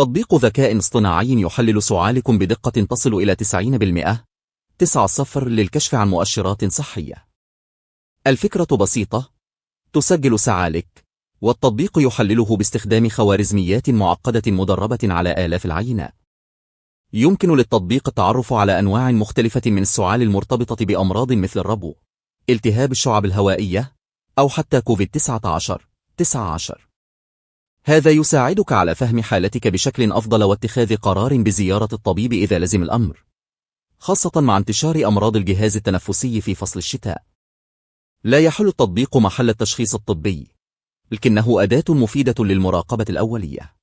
تطبيق ذكاء اصطناعي يحلل سعالكم بدقة تصل إلى 90%. 9 للكشف عن مؤشرات صحية. الفكرة بسيطة: تسجل سعالك، والتطبيق يحلله باستخدام خوارزميات معقدة مدربة على آلاف العينات. يمكن للتطبيق التعرف على أنواع مختلفة من السعال المرتبطة بأمراض مثل الربو، التهاب الشعب الهوائية، أو حتى كوفيد-19. هذا يساعدك على فهم حالتك بشكل أفضل واتخاذ قرار بزيارة الطبيب إذا لزم الأمر، خاصة مع انتشار أمراض الجهاز التنفسي في فصل الشتاء. لا يحل التطبيق محل التشخيص الطبي، لكنه أداة مفيدة للمراقبة الأولية.